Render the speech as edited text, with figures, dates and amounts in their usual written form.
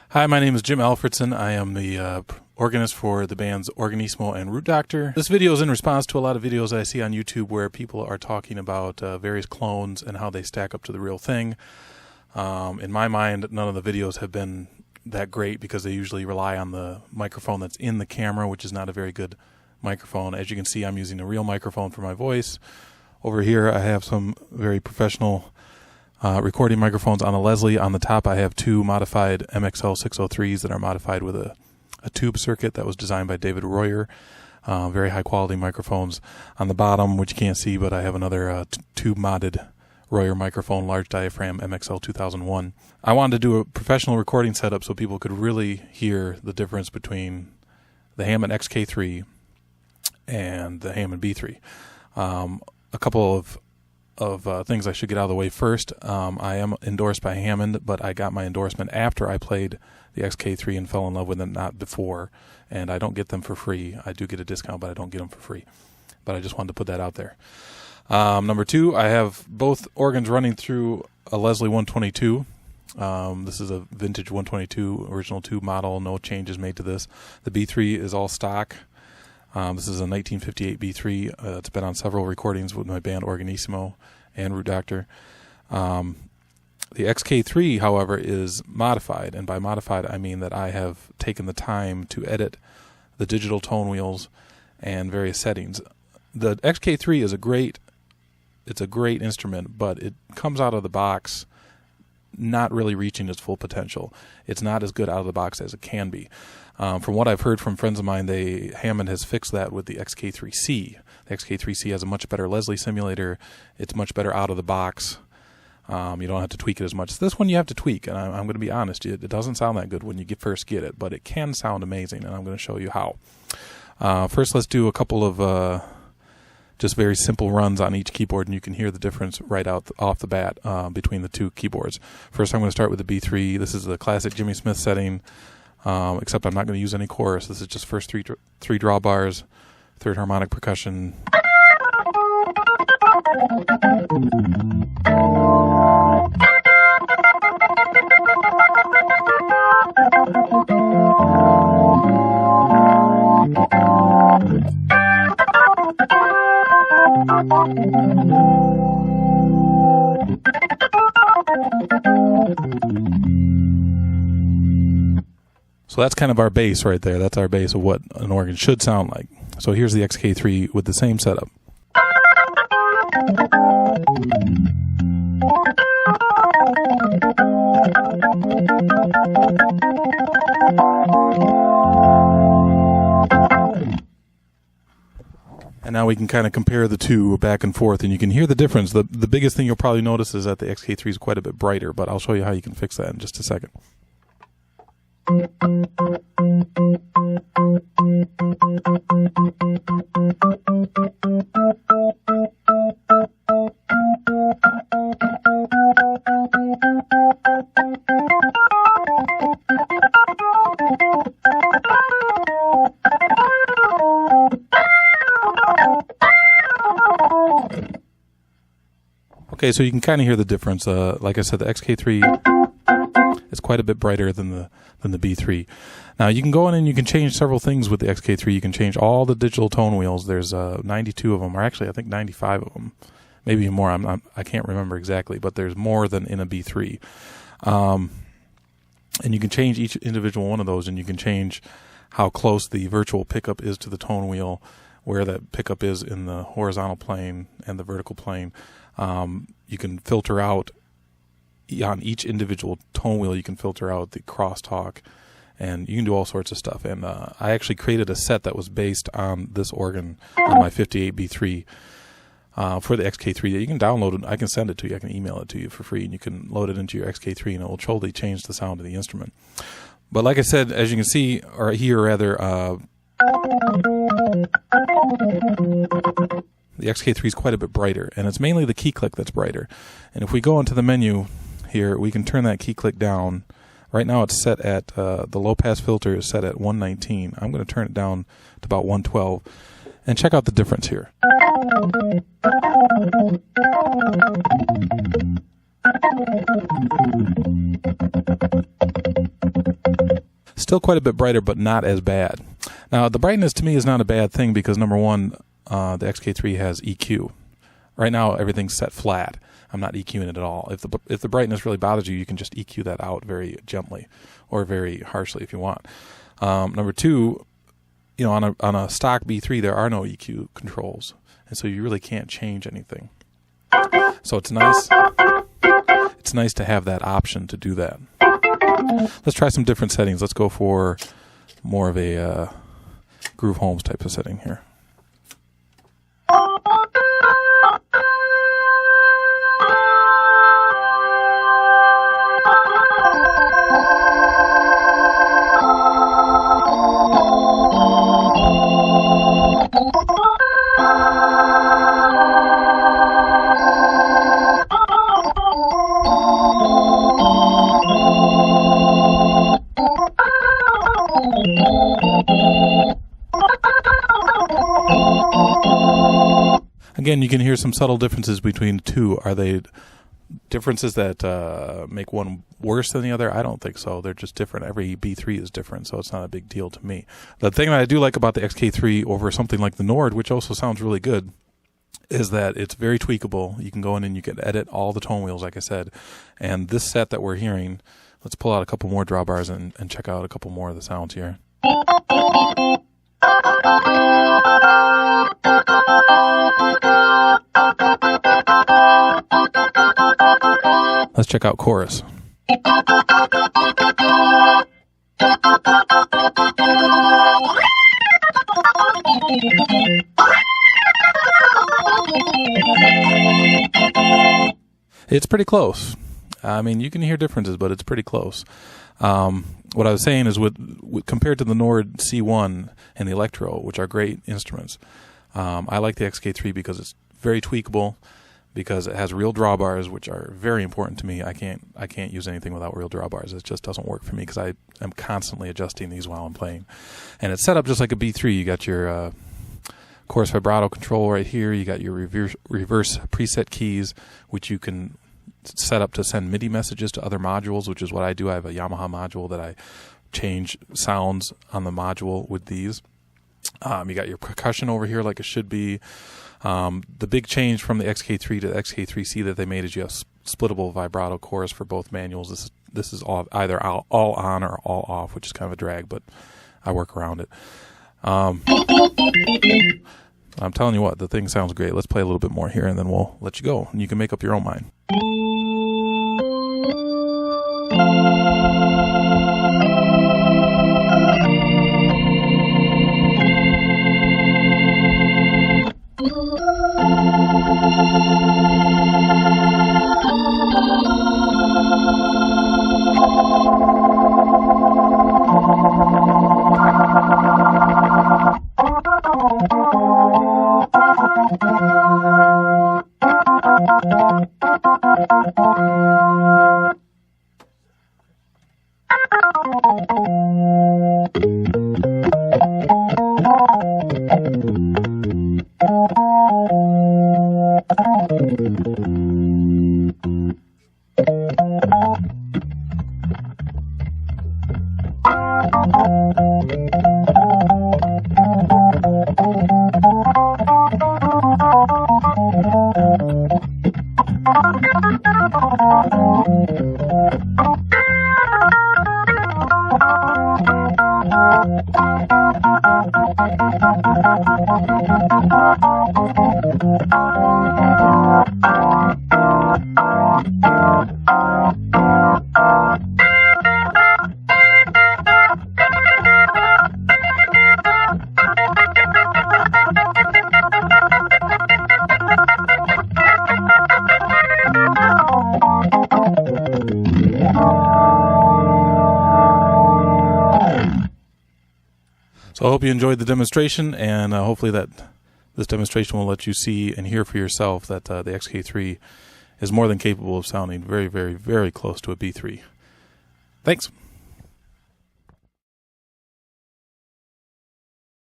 Hi, my name is Jim Alfredson. I am the organist for the bands Organissimo and Root Doctor. This video is in response to a lot of videos I see on YouTube where people are talking about various clones and how they stack up to the real thing. In my mind, none of the videos have been that great because they usually rely on the microphone that's in the camera, which is not a very good microphone. As you can see, I'm using a real microphone for my voice. Over here, I have some very professional recording microphones on a Leslie. On the top, I have two modified MXL 603s that are modified with a tube circuit that was designed by David Royer. Very high quality microphones. On the bottom, which you can't see, but I have another tube modded Royer microphone, large diaphragm MXL 2001. I wanted to do a professional recording setup so people could really hear the difference between the Hammond XK3 and the Hammond B3. A couple of things I should get out of the way first. I am endorsed by Hammond, but I got my endorsement after I played the XK3 and fell in love with them, not before. And I don't get them for free. I do get a discount, but I don't get them for free. But I just wanted to put that out there. Number two, I have both organs running through a Leslie 122. This is a vintage 122 original tube model. No changes made to this. The B3 is all stock. This is a 1958 B3. It's been on several recordings with my band Organissimo and Root Doctor. The XK3, however, is modified, and by modified I mean that I have taken the time to edit the digital tone wheels and various settings. The XK3 is a great instrument, but it comes out of the box not really reaching its full potential. It's not as good out of the box as it can be. From what I've heard from friends of mine, Hammond has fixed that with the XK3c. The XK3c has a much better Leslie simulator. It's much better out of the box. You don't have to tweak it as much. This one you have to tweak, and I'm going to be honest, it doesn't sound that good when you first get it, but it can sound amazing, and I'm going to show you how. First, let's do a couple of just very simple runs on each keyboard, and you can hear the difference right off the bat between the two keyboards. First, I'm going to start with the B3. This is the classic Jimmy Smith setting, except I'm not going to use any chorus. This is just first three drawbars, third harmonic percussion. So that's kind of our bass right there. That's our bass of what an organ should sound like. So here's the XK3 with the same setup. And now we can kind of compare the two back and forth, and you can hear the difference. The biggest thing you'll probably notice is that the XK3 is quite a bit brighter, but I'll show you how you can fix that in just a second. Okay, so you can kind of hear the difference. Like I said, the XK3 is quite a bit brighter than the B3. Now you can go in and you can change several things with the XK3. You can change all the digital tone wheels. There's 92 of them, or actually I think 95 of them, maybe more. I can't remember exactly, but there's more than in a B3. And you can change each individual one of those, and you can change how close the virtual pickup is to the tone wheel, where that pickup is in the horizontal plane and the vertical plane. You can filter out on each individual tone wheel. You can filter out the crosstalk, and you can do all sorts of stuff. And I actually created a set that was based on this organ on my 58 B3 for the XK3 that you can download it. I can send it to you. I can email it to you for free, and you can load it into your XK3, and it will totally change the sound of the instrument. But like I said, as you can see, or hear rather, the XK3 is quite a bit brighter, and it's mainly the key click that's brighter. And if we go into the menu here, we can turn that key click down. Right now it's set at, the low pass filter is set at 119. I'm going to turn it down to about 112. And check out the difference here. Still quite a bit brighter, but not as bad. Now, the brightness to me is not a bad thing because, number one, the XK3 has EQ. Right now, everything's set flat. I'm not EQing it at all. If the brightness really bothers you, you can just EQ that out very gently or very harshly if you want. Number two, you know, on a stock B3, there are no EQ controls, and so you really can't change anything. So it's nice. It's nice to have that option to do that. Let's try some different settings. Let's go for more of a Groove Holmes type of setting here. Again, you can hear some subtle differences between the two. Are they differences that make one worse than the other? I don't think so. They're just different. Every B3 is different, so it's not a big deal to me. The thing that I do like about the XK3 over something like the Nord, which also sounds really good, is that it's very tweakable. You can go in and you can edit all the tone wheels, like I said. And this set that we're hearing, let's pull out a couple more drawbars and check out a couple more of the sounds here. Let's check out chorus. It's pretty close. I mean, you can hear differences, but it's pretty close. What I was saying is, with compared to the Nord C1 and the Electro, which are great instruments, I like the XK3 because it's very tweakable, because it has real drawbars, which are very important to me. I can't use anything without real drawbars. It just doesn't work for me because I am constantly adjusting these while I'm playing. And it's set up just like a B3. You got your chorus vibrato control right here. You got your reverse preset keys, which you can set up to send MIDI messages to other modules, which is what I do. I have a Yamaha module that I change sounds on the module with these. You got your percussion over here like it should be. The big change from the XK3 to the XK3c that they made is you have splittable vibrato chorus for both manuals. This is either all on or all off, which is kind of a drag, but I work around it. I'm telling you what, the thing sounds great. Let's play a little bit more here, and then we'll let you go, and you can make up your own mind. So I hope you enjoyed the demonstration, and hopefully that this demonstration will let you see and hear for yourself that the XK3 is more than capable of sounding very, very, very close to a B3. Thanks.